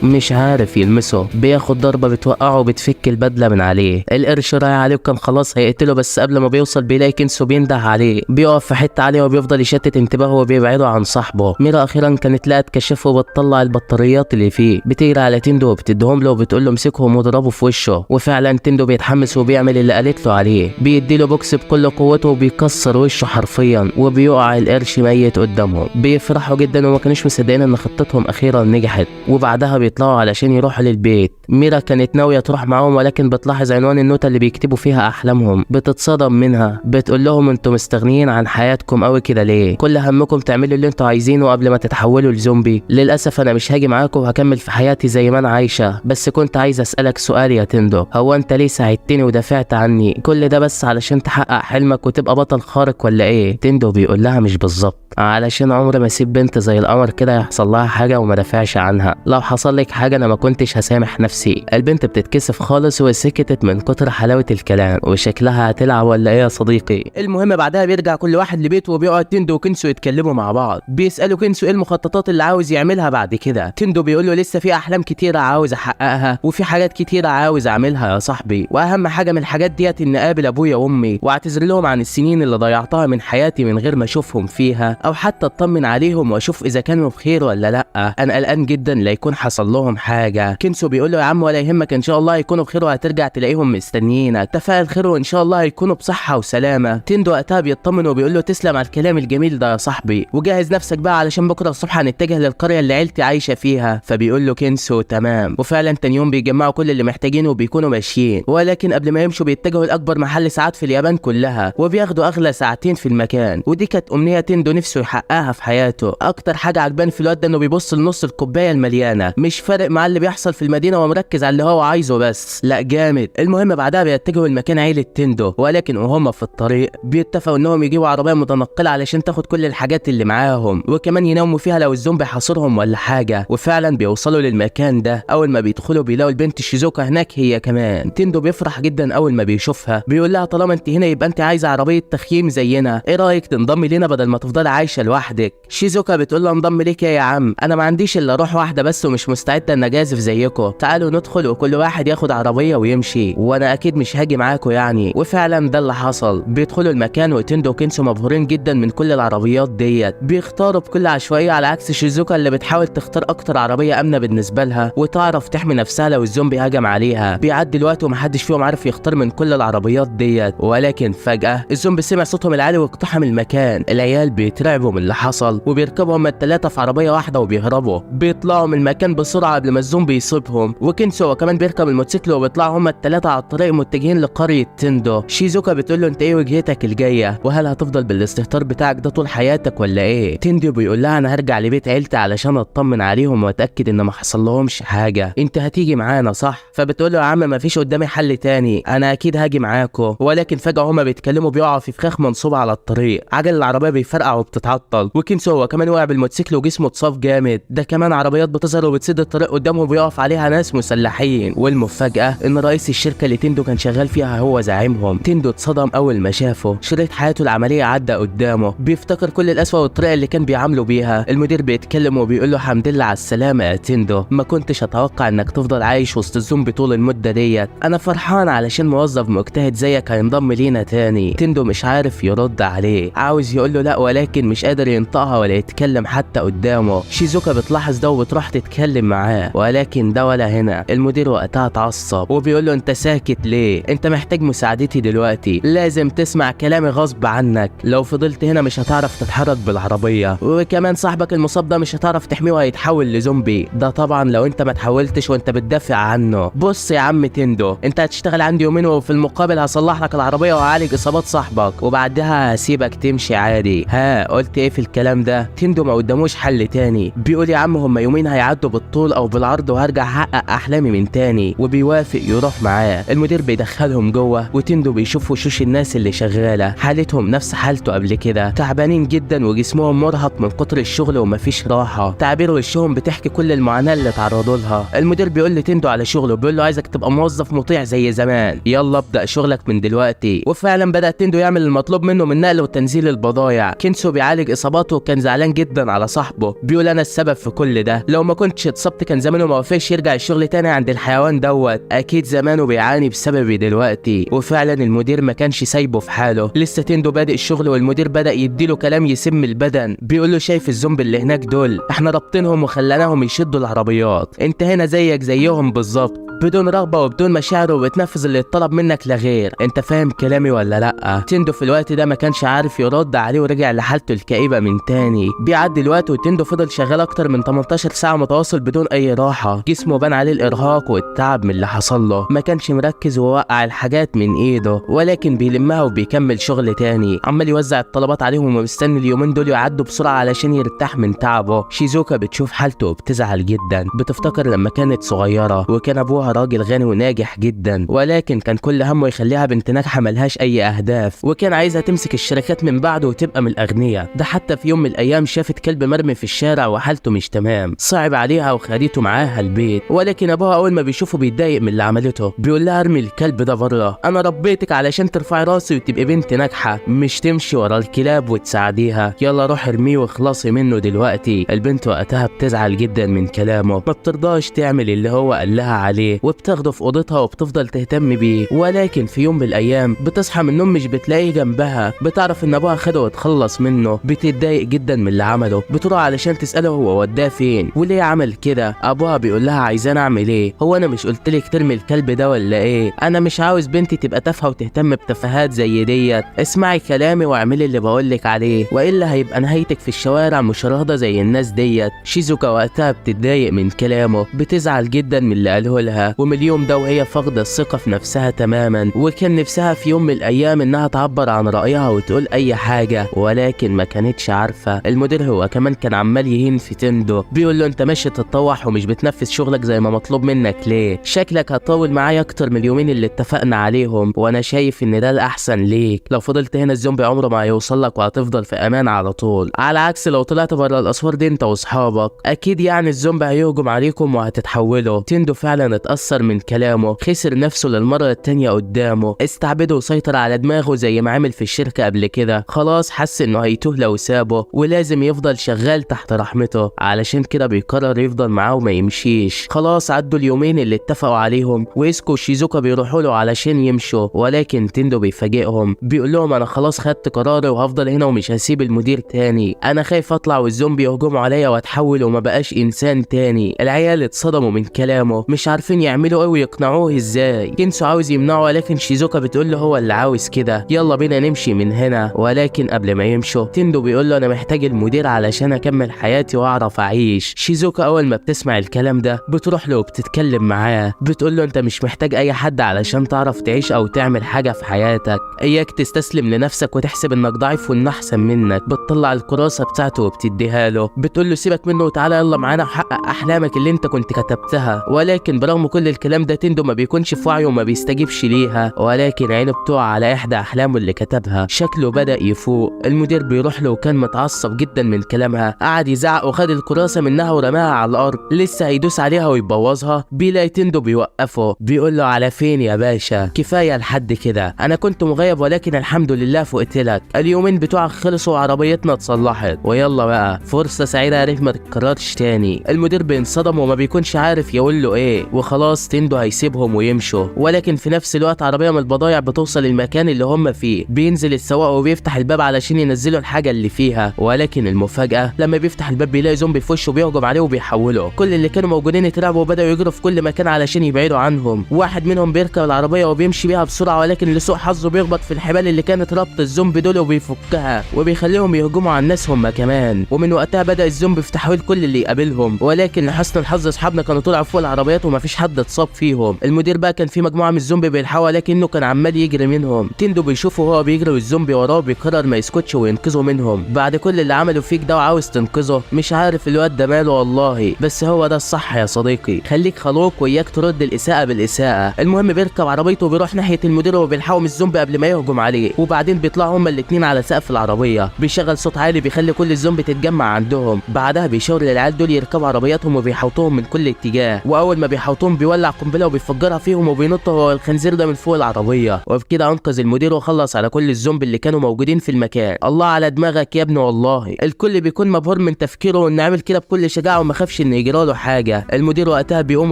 مش عارف يلمسه، بياخد ضربه بتوقعه وبتفك البدله من عليه. القرش رايح عليه وكان خلاص هيقتله، بس قبل ما بيوصل بيلاقي كنسو بينده عليه، بيقف في حته عاليه وبيفضل يشتت انتباهه وبيبعده عن صاحبه. ميرا اخيرا كانت لقت كشافه وبتطلع البطاريات اللي فيه، بتجري على تندو وبتديهم له وبتقول له امسكهم واضربه في وشه. وفعلا تندو بيتحمس وبيعمل اللي قالت له عليه، بيديله بوكس بكل قوته وبيكسر وشه حرفيا، وبيقع القرش ميت قدامهم. بيفرحوا جدا وما كانوش مصدقين ان خطتهم اخيرا نجحت، وبعدها بيطلعوا علشان يروحوا للبيت. ميرا كانت ناويه تروح معاهم، ولكن بتلاحظ عنوان النوتة اللي بيكتبوا فيها احلامهم، بتتصدم منها. بتقول لهم انتوا مستغنيين عن حياتكم قوي كده ليه؟ كل همكم تعملوا اللي انتوا عايزينه قبل ما تتحولوا لزومبي. للاسف انا مش هاجي معاكم وهكمل في حياتي زي ما انا عايشه، بس كنت عايز اسالك سؤال يا تندو، هو انت ليه ساعدتني ودافعت عني؟ كل ده بس علشان تحقق حلمك وتبقى بطل خارق ولا ايه؟ تندو بيقول لها مش بالظبط، علشان عمري ما اسيب بنت زي القمر كده يحصل لها حاجه وما دافعش عنها. لو حصل لك حاجه انا ما كنتش هسامح نفسي. البنت بتتكسف خالص وسكتت من كتر حلاوه الكلام، وشكلها هتلعب ولا ايه يا صديقي؟ المهم بعدها بيرجع كل واحد لبيته وبيقعد تندو وكنسو يتكلموا مع بعض. بيسالوا كنسو ايه المخططات اللي عاوز يعملها بعد كده. تندو بيقول له لسه في احلام كتيره عاوز احققها وفي حاجات كتيره عاوز اعملها يا صاحبي، واهم حاجه من الحاجات ديت ان اقابل ابويا وامي واعتذر لهم عن السنين اللي ضيعتها من حياتي من غير ما اشوفهم فيها، او حتى اطمن عليهم واشوف اذا كانوا بخير ولا لا. انا قلقان جدا لا يكون حصل لهم حاجه. كنسو بيقول له يا عم ولا يهمك، ان شاء الله هيكونوا بخير وهترجع تلاقيهم مستنيينك، تفائل خير وان شاء الله هيكونوا بصحه وسلامه. تندو وقتها بيطمن وبيقول له تسلم على الكلام الجميل ده يا صاحبي، وجهز نفسك بقى علشان بكره الصبح هنتجه للقريه اللي عيلتي عايشه فيها. فبيقول له كنسو تمام. وفعلا تاني يوم بيجمعوا كل اللي محتاجينه وبيكونوا ماشيين، ولكن قبل ما يمشوا بيتجهوا لاكبر محل ساعات في اليابان كلها، وبياخدوا اغلى ساعتين في المكان. ودي كانت امنيه تندو نفسه يحققها في حياته. اكتر حاجه عجباني في الواد ده انه بيبص لنص الكوبايه المليانه، مش فارق مع اللي بيحصل في المدينه ومركز على اللي هو عايزه بس. لا جامد. المهم بعدها بيتجهوا لمكان عيله تندو، ولكن وهم في الطريق بيتفقوا انهم يجيبوا عربيه متنقله علشان تاخد كل الحاجات اللي معاهم، وكمان يناموا فيها لو الزومبي حاصرهم ولا حاجه. وفعلا بيوصلوا للمكان ده. اول ما بيدخلوا بيلاقوا البنت شيزوكا هناك هي كمان. تندو بيفرح جدا اول ما بيشوفها، بيقول لها طالما انت هنا يبقى انت عايزه عربيه تخييم زينا، ايه رايك تنضمي لنا بدل ما تفضلي عايشه لوحدك؟ شيزوكا بتقول له انضم ليك يا عم، انا ما عنديش الا روح واحده بس ومش مستعده ان اجازف زيكم، تعالوا ندخل وكل واحد ياخد عربيه ويمشي، وانا اكيد مش هاجي معاكم يعني. وفعلا ده اللي حصل. بيدخلوا المكان وتندو وكنسو مبهورين جدا من كل العربيات ديت، بيختاروا بكل عشوائيه على عكس شيزوكا اللي بتحاول تختار اكتر عربيه امنه بالنسبه لها وتعرف تحمي نفسها لو الزومبي هجم عليها. بيعدي الوقت ومحدش فيهم عارف يختار من كل العربيات ديت، ولكن فجاه الزومبي سمع صوتهم العالي واقتحم المكان. العيال بيترعبوا من اللي حصل وبيركبوا هما الثلاثه في عربيه واحده وبيهربوا. بيطلعوا من المكان بسرعه قبل ما الزومبي يصيبهم، وكنسو كمان بيركب الموتوسيكل وبيطلعوا هما الثلاثه على الطريق متجهين لقريه تندو. شيزوكا بتقول له انت ايه وجهتك الجايه، وهل هتفضل بالاستهتار بتاعك ده طول حياتك ولا ايه؟ تندو بيقول لها انا هرجع لبيت عيلتي علشان اطمن عليهم واتاكد ان ما حصلهمش حاجه، انت هتيجي معانا صح؟ فبتقول له يا عم ما فيش قدامي حل تاني، انا اكيد هاجي معاكم. ولكن فجاه هما بيتكلموا بيقعوا في فخاخ منصوبه على الطريق، عجل العربيه بيفرقع وبتتعطل، وكنسو هو كمان وقع بالموتوسيكل وجسمه اتصاب جامد. ده كمان عربيات بتظهر وبتسد الطريق قدامهم وبيقف عليها ناس مسلحين. والمفاجاه ان رئيس الشركه اللي تندو كان شغال فيها هو زعيمهم. تندو اتصدم اول ما شافه، شريط حياته العمليه عدى قدامه، بيفتكر كل القسوه والطريقه اللي كان بيعاملوا بيها. المدير بيتكلم وبيقول له الحمد لله على السلامه يا تندو، ما كنتش اتوقع انك تفضل عايش وسط الزومبي طول المده ديت، انا فرحان علشان موظف مجتهد زيك هينضم لينا تاني. تندو مش عارف يرد عليه، عاوز يقول له لا ولكن مش قادر ينطقها ولا يتكلم حتى قدامه. شيزوكا بتلاحظ ده وبتروح تتكلم معاه، ولكن ده ولا هنا. المدير وقتها اتعصب وبيقول له انت ساكت ليه؟ انت محتاج مساعدتي دلوقتي، لازم تسمع كلامي غصب عنك، لو فضلت هنا مش هتعرف تتحرك بالعربيه، وكمان صاحبك المصاب ده مش هتعرف تحميه وهيتحول لزومبي، ده طبعا لو انت ما تحولتش وانت بتدافع عنه. بص يا عم تندو، انت هتشتغل عندي يومين وفي المقابل هصلح لك العربيه وهعالج اصابات صاحبك وبعدها هسيبك تمشي عادي. ها قلت ايه في الكلام ده؟ تندو ما قداموش حل تاني، بيقول يا عم هما يومين هيعدوا بالطول او بالعرض وهرجع احقق احلامي من تاني، وبيوافق يروح معاه. المدير بيدخلهم جوه وتندو بيشوف وشوش الناس اللي شغاله حالتهم نفس حالته قبل كده، تعبانين جدا وجسمهم مرهق من كتر الشغل ومفيش راحه، تعابير وشهم بتحكي كل المعاناه اللي اتعرضوا لها. المدير بيقول لتندو على شغله، بيقول له عايزك تبقى موظف مطيع زي زمان، يلا ابدا شغلك من دلوقتي. وفعلا بدا تندو يعمل المطلوب منه من نقل وتنزيل البضايع. كينسو بيعالج اصاباته وكان زعلان جدا على صاحبه، بيقول انا السبب في كل ده، لو ما كنتش اتصبت كان زمانه ما وافقش يرجع الشغل تاني عند الحيوان دوت، اكيد زمانه بيعاني بسببي دلوقتي. وفعلا المدير ما كانش سايبه في حاله، لسه تندو بادئ الشغل والمدير بدا يديله كلام يسم البدن، بيقول له شايف الزومبي اللي هناك دول، احنا رابطينهم وخليناهم يشدوا العربيات، انت هنا زيك زيهم بالظبط، بدون رغبه وبدون مشاعر وبتنفذ اللي اتطلب منك لا غير، انت فاهم كلامي ولا لا؟ تندو في الوقت ده ما كانش عارف يرد عليه ورجع لحالته الكئيبه من تاني. بيعدي الوقت وتندو فضل شغال اكتر من 18 ساعه متواصل بدون اي راحه، جسمه بان عليه الارهاق والتعب من اللي حصل له، ما كانش مركز ووقع الحاجات من ايده، ولكن بيلمها وبيكمل شغل تاني، عمال يوزع الطلبات عليهم ومستني اليومين دول يعدوا بسرعه علشان يرتاح من تعبه. شيزوكا بتشوف حالته وبتزعل جدا، بتفتكر لما كانت صغيره وكان ابوها راجل غني وناجح جدا، ولكن كان كل همه يخليها بنت ناجحه ملهاش اي اهداف، وكان عايزها تمسك الشركات من بعده وتبقى من الاغنياء. ده حتى في يوم من الايام شافت كلب مرمي في الشارع وحالته مش تمام، صعب عليها وخدته معاها البيت، ولكن ابوها اول ما بيشوفه بيتضايق من اللي عملته، بيقول لها ارمي الكلب ده بره، انا ربيتك علشان ترفعي راسي وتبقي بنت ناجحه، مش تمشي ورا الكلاب وتساعديها، يلا روح ارميه واخلصي منه دلوقتي. البنت وقتها بتزعل جدا من كلامه، ما بترضاش تعمل اللي هو قال لها عليه، وبتاخده في اوضتها وبتفضل تهتم بيه. ولكن في يوم من الايام بتصحى من النوم مش بتلاقيه جنبها، بتعرف ان ابوها خده واتخلص منه، بتتضايق جدا من اللي عمله، بتروح علشان تساله هو وداه فين وليه عمل كده. ابوها بيقول لها عايزاني اعمل ايه؟ هو انا مش قلت لك ترمي الكلب ده ولا ايه؟ انا مش عاوز بنتي تبقى تافهه وتهتم بتفاهات زي ديت، اسمعي كلامي واعملي اللي بقول لك عليه، والا هيبقى نهايتك في الشوارع مش راضيه زي الناس ديت. شيزوكا وقتها بتتضايق من كلامه، بتزعل جدا من اللي قاله لها، ومن اليوم ده وهي فاقده الثقه في نفسها تماما، وكان نفسها في يوم من الايام انها تعبر عن رايها وتقول اي حاجه، ولكن ما كانتش عارفه. المدير هو كمان كان عمال يهين في تندو، بيقول له انت ماشي تتطوح ومش بتنفذ شغلك زي ما مطلوب منك ليه؟ شكلك هتطول معايا اكتر من اليومين اللي اتفقنا عليهم، وانا شايف ان ده الاحسن ليك، لو فضلت هنا الزومبي عمره ما هيوصل لك وهتفضل في امان على طول، على عكس لو طلعت بره الاسوار دي انت واصحابك اكيد يعني الزومبي هيهجم عليكم وهتتحولوا. تندو فعلا اتاثر من كلامه، خسر نفسه للمره التانيه قدامه، استعبده وسيطر على دماغه زي ما عمل في الشركه قبل كده، خلاص حس انه هيتوه لو سابه، ولازم يفضل شغال تحت رحمته، علشان كده بيقرر يفضل معاه وما يمشيش. خلاص عدوا اليومين اللي اتفقوا عليهم، ويسكو وشيزوكا بيروحوا له علشان يمشوا، ولكن تندو بيفاجئهم، بيقول لهم انا خلاص خدت قراري وهفضل هنا ومش هسيب المدير تاني، انا خايف اطلع والزومبي يهجموا عليا واتحول وما بقاش انسان تاني. العيال اتصدموا من كلامه، مش عارفين يعملوا ايه ويقنعوه ازاي. كينسو عاوز يمنعه، ولكن شيزوكا بتقول له هو اللي عاوز كده، يلا بينا نمشي من هنا. ولكن قبل ما يمشوا تندو بيقول له انا محتاج المدير علشان اكمل حياتي واعرف اعيش. شيزوكا اول ما بتسمع الكلام ده بتروح له وبتتكلم معاه، بتقول له انت مش محتاج اي حد علشان تعرف تعيش او تعمل حاجه في حياتك، اياك تستسلم لنفسك وتحسب انك ضعيف وانه احسن منك. بتطلع الكراسه بتاعته وبتديها له، بتقول له سيبك منه وتعالى يلا معانا وحقق احلامك اللي انت كنت كتبتها. ولكن برغم كل الكلام ده تندو ما بيكونش في وعيه وما بيستجيبش ليها، ولكن عينه بتقع على احدى احلامه اللي كتبها، شكله بدا يفوق. المدير بيروح له وكان متعصب جدا من كلامها، قعد يزعق وخد الكراسه منها ورماها على الارض، لسه هيدوس عليها ويبوظها، بيلاقي تندو بيوقفه، بيقول له على فين يا باشا؟ كفايه لحد كده، انا كنت مغيب ولكن الحمد لله فقت لك، اليومين بتوعك خلصوا وعربيتنا اتصلحت، ويلا بقى فرصه سعيده يا ريت ما تتكررش تاني. المدير بينصدم وما بيكونش عارف يقول له ايه، وخلاص خلاص تندو هيسيبهم ويمشوا، ولكن في نفس الوقت عربيه من البضايع بتوصل المكان اللي هم فيه. بينزل السواق وبيفتح الباب علشان ينزلوا الحاجه اللي فيها، ولكن المفاجاه لما بيفتح الباب بيلاقي زومبي في وشه بيهجم عليه وبيحوله. كل اللي كانوا موجودين اترعبوا وبداوا يجروا في كل مكان علشان يبعدوا عنهم. واحد منهم بيركب العربيه وبيمشي بيها بسرعه، ولكن لسوء حظه بيخبط في الحبال اللي كانت رابطه الزومبي دول وبيفكها وبيخليهم يهجموا على الناس هم كمان. ومن وقتها بدا الزومبي في تحويل كل اللي يقابلهم، ولكن لحسن الحظ اصحابنا كانوا طلعوا فوق العربيات ومفيش حد اتصاب فيهم. المدير بقى كان في مجموعه من الزومبي بيلحقوا، ولكنه كان عمال يجري منهم. تندو بيشوفه وهو بيجري والزومبي وراه، بيقرر ما يسكتش وينقذه منهم. بعد كل اللي عمله فيك ده وعاوز تنقذه، مش عارف الواد ده ماله والله، بس هو ده الصح يا صديقي، خليك خلوق وياك ترد الاساءه بالاساءه. المهم بيركب عربيته وبيروح ناحيه المدير وبيلحقوا من الزومبي قبل ما يهجم عليه، وبعدين بيطلعوا هما الاثنين على سقف العربيه. بيشغل صوت عالي بيخلي كل الزومبي تتجمع عندهم. بعدها بيشاور للعيال دول يركبوا عربياتهم وبيحوطوهم من كل اتجاه، واول ما بيحوطوهم بيولع قنبله وبيفجرها فيهم وبينط هو الخنزير ده من فوق العربيه. وبكده انقذ المدير وخلص على كل الزومبي اللي كانوا موجودين في المكان. الله على دماغك يا ابني والله. الكل بيكون مبهور من تفكيره وانه عامل كده بكل شجاعه وما خافش ان يجرى له حاجه. المدير وقتها بيقوم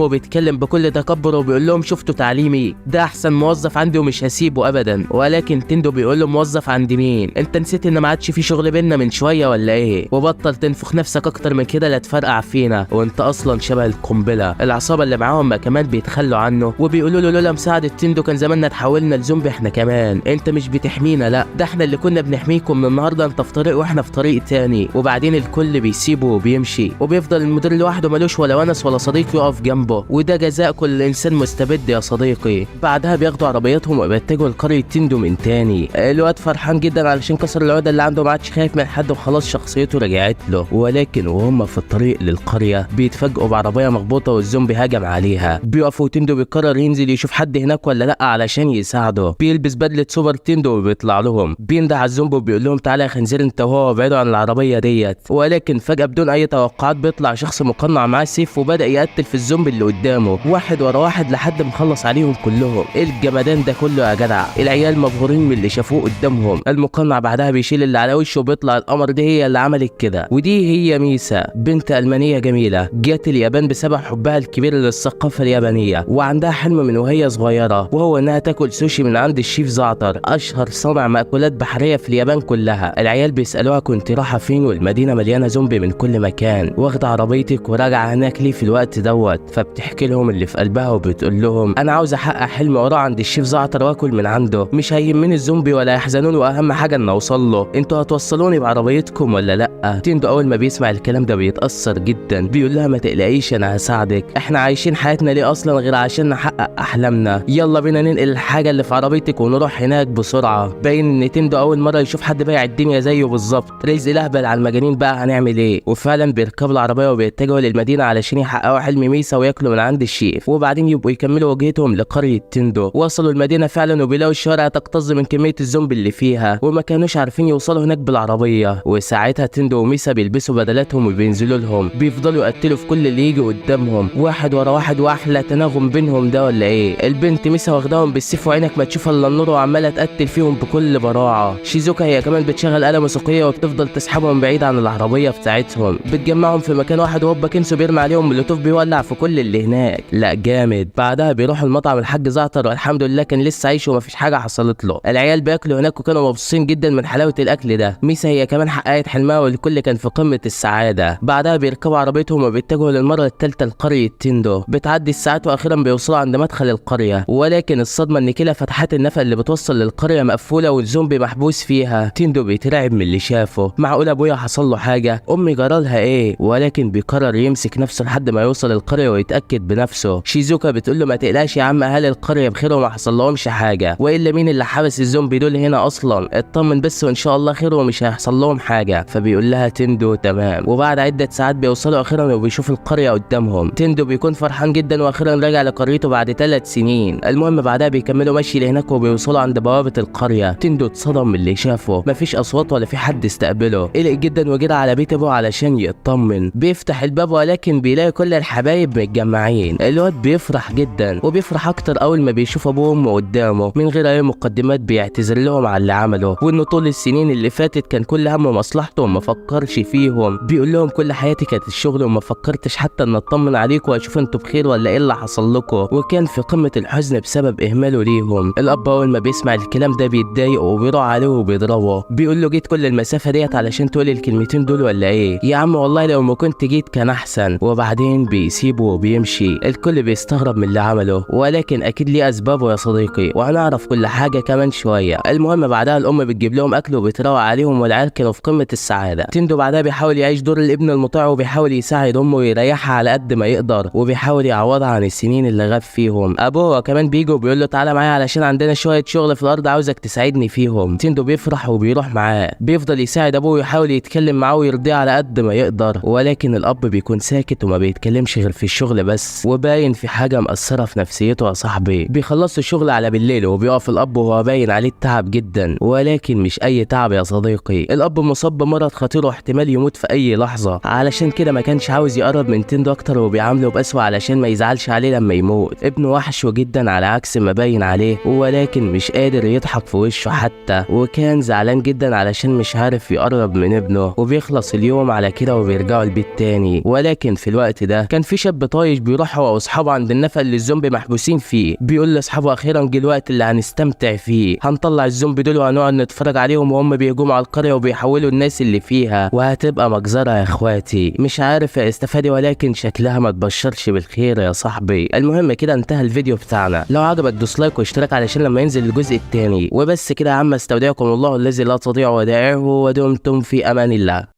وبيتكلم بكل تكبر وبيقول لهم شفتوا تعليمي؟ ده احسن موظف عندي ومش هسيبه ابدا. ولكن تندو بيقول له موظف عند مين؟ انت نسيت ان ما عادش في شغل بينا من شويه ولا ايه؟ وبطل تنفخ نفسك اكتر من كده لا تفرقع فينا، وانت اصلا شبه القنبله. العصابه اللي معاهم ما كمان بيتخلوا عنه وبيقولوا له لولا مساعده تندو كان زماننا اتحولنا لزومبي احنا كمان. انت مش بتحمينا، لا ده احنا اللي كنا بنحميكم. من النهارده انت في طريق واحنا في طريق تاني. وبعدين الكل بيسيبه وبيمشي، وبيفضل المدير لوحده ملوش ولا ونس ولا صديق يقف جنبه، وده جزاء كل انسان مستبد يا صديقي. بعدها بياخدوا عربياتهم وبيتجهوا لقريه تندو من تاني. الواد فرحان جدا علشان كسر العقده اللي عنده، ما عادش خايف من حد وخلاص شخصيته رجعت له. ولكن وهم في الطريق للقريه بيتفاجئوا بعربيه مخبوطه والزومبي هجم عليها. بيقفوا تندو بيقرر ينزل يشوف حد هناك ولا لا علشان يساعده. بيلبس بدله سوبر تندو وبيطلع لهم، بينده على الزومبي وبيقول لهم تعالى يا خنزير انت وهو ابعدوا عن العربيه ديت. ولكن فجاه بدون اي توقعات بيطلع شخص مقنع معاه سيف وبدا يقتل في الزومبي اللي قدامه واحد ورا واحد لحد ما خلص عليهم كلهم. ايه الجمدان ده كله يا جدع؟ العيال مبهورين من اللي شافوه قدامهم. المقنع بعدها بيشيل اللي على وشه وبيطلع القمر دي هي اللي عملت كده، ودي هي ميسا بنت المانيه جميله جت اليابان بسبب حبها الكبير للثقافه اليابانيه، وعندها حلم من وهي صغيره وهو انها تاكل سوشي من عند الشيف زعتر اشهر صانع مأكولات بحريه في اليابان كلها. العيال بيسالوها كنت رايحه فين والمدينه مليانه زومبي من كل مكان، واخده عربيتك وراجعه هناك ليه في الوقت دوت؟ فبتحكي لهم اللي في قلبها وبتقول لهم انا عاوز احقق حلم وراه عند الشيف زعتر واكل من عنده، مش هيهمني الزومبي ولا يحزنون، واهم حاجه ان اوصل له. انتوا هتوصلوني بعربيتكم ولا لا؟ تندو اول ما بيسمع الكلام ده بيتاثر جدا، بيقول لها ما تقلقيش انا هساعدك، احنا عايشين حياتنا ليه اصلا غير عشان نحقق احلامنا، يلا بينا ننقل الحاجه اللي في عربيتك ونروح هناك بسرعه. باين ان تندو اول مره يشوف حد بايع الدنيا زيه بالظبط، رزق الاهبل على المجانين بقى هنعمل ايه؟ وفعلا بيركبوا العربيه وبيتجهوا للمدينه علشان يحققوا حلم ميسا وياكلوا من عند الشيف، وبعدين يبقوا يكملوا وجهتهم لقريه تندو. وصلوا المدينه فعلا وبيلاقوا الشوارع تكتظ من كميه الزومبي اللي فيها، وما كانوش عارفين يوصلوا هناك بالعربيه. وساعتها تندو وميسا بيلبسوا بدلاتهم وبينزلوا لهم، بيفضلوا يقتلوا في كل اللي يجي قدامهم واحد ورا واحد، واحلى تناغم بينهم ده ولا ايه؟ البنت ميسا واخداهم بالسيف وعينك ما تشوف الا النور وعماله تقتل فيهم بكل براعه. شيزوكا هي كمان بتشغل آلة موسيقيه وبتفضل تسحبهم بعيد عن العربيه بتاعتهم، بتجمعهم في مكان واحد وهوبا كنسو بيرمي عليهم مولوتوف بيولع في كل اللي هناك. لا جامد. بعدها بيروحوا المطعم الحاج زعتر والحمد لله كان لسه عايش ومفيش حاجه حصلت له. العيال بياكلوا هناك وكانوا مبسوطين جدا من حلاوه الاكل ده. ميسا هي كمان حققت حلمها والكل كان في قمه السعاده. بعدها بيركبوا عربيتهم وبيتجهوا للمره الثالثه لقريه تندو. بتعدي الساعات واخيرا بيوصلوا عند مدخل القريه، ولكن الصدمه ان كلا فتحات النفق اللي بتوصل للقريه مقفوله والزومبي محبوس فيها. تندو بيترعب من اللي شافه، معقول ابويا حصل له حاجه؟ امي جرالها ايه؟ ولكن بيقرر يمسك نفسه لحد ما يوصل القريه ويتاكد بنفسه. شيزوكا بتقول له ما تقلقش يا عم، اهالي القريه بخير وما حصلهمش حاجه، والا مين اللي حبس الزومبي دول هنا اصلا؟ اطمن بس وان شاء الله خير ومش هيحصل لهم حاجه. فبيقول لها تندو تمام. وبعد عده ساعات بيوصلوا اخيرا وبيشوف القريه قدامهم. تندو بيكون فرحان جدا واخيرا راجع لقريته بعد 3 سنين. المهم بعدها بيكملوا مشي لهناك وبيوصلوا عند بوابه القريه. تندو اتصدم من اللي شافه، مفيش اصوات ولا في حد استقبله. قلق جدا وجرى على بيت ابوه علشان يطمن. بيفتح الباب ولكن بيلاقي كل الحبايب متجمعين. الواد بيفرح جدا وبيفرح اكتر اول ما بيشوف ابوه وامه قدامه. من غير اي مقدمات بيعتذر لهم على اللي عمله، وانه طول السنين اللي فاتت كان كل همه مصلحته وما فكرش فيهم. بيقول لهم كل حياتي كانت الشغل وما فكرتش حتى ان اطمن عليكم واشوف انتوا بخير ولا ولا ايه اللي حصل لكم؟ وكان في قمة الحزن بسبب اهماله ليهم. الاب اول ما بيسمع الكلام ده بيتضايق وبيروح عليه وبيضربه، بيقول له جيت كل المسافة ديت علشان تقول الكلمتين دول ولا ايه؟ يا عم والله لو ما كنت جيت كان احسن. وبعدين بيسيبه وبيمشي. الكل بيستغرب من اللي عمله، ولكن اكيد ليه اسبابه يا صديقي، وهنعرف كل حاجة كمان شوية. المهم بعدها الام بتجيب لهم اكل وبتروق عليهم، والعيال كانوا في قمة السعادة. تندو بعدها بيحاول يعيش دور الابن المطيع وبيحاول يساعد امه ويريحها على قد ما يقدر، وبيحاول يعوضها عن السنين اللي غاب فيهم. ابوه كمان بيجي وبيقول له تعالى معايا علشان عندنا شوية شغل في الارض عاوزك تساعدني فيهم. تندو بيفرح وبيروح معاه، بيفضل يساعد ابوه ويحاول يتكلم معاه ويرضيه على قد ما يقدر، ولكن الاب بيكون ساكت وما بيتكلمش غير في الشغل بس، وباين في حاجة مأثرة في نفسيته يا صاحبي. بيخلصوا الشغل على بالليل وبيقف الاب وهو باين عليه التعب جدا، ولكن مش اي تعب يا صديقي. الاب مصاب بمرض خطير واحتمال يموت في اي لحظة، علشان كده ما كانش عاوز يقرب من تندو اكتر وبيعامله بقسوة علشان ما يزعلش عليه لما يموت. ابنه وحشه جدا على عكس ما باين عليه، ولكن مش قادر يضحك في وشه حتى، وكان زعلان جدا علشان مش عارف يقرب من ابنه. وبيخلص اليوم على كده وبيرجعوا البيت تاني، ولكن في الوقت ده كان في شاب طايش بيروح هو واصحابه عند النفق اللي الزومبي محبوسين فيه. بيقول لاصحابه اخيرا جه الوقت اللي هنستمتع فيه، هنطلع الزومبي دول وهنقعد نتفرج عليهم وهم بيهجموا على القريه وبيحولوا الناس اللي فيها، وهتبقى مجزره يا اخواتي. مش عارف يا استفادي، ولكن شكلها ما تبشرش بالخير يا صاحبي. المهم كده انتهى الفيديو بتاعنا. لو عجبك دوس لايك واشتراك علشان لما ينزل الجزء الثاني. وبس كده يا عم، استودعكم الله الذي لا تضيع ودائعه، ودمتم في امان الله.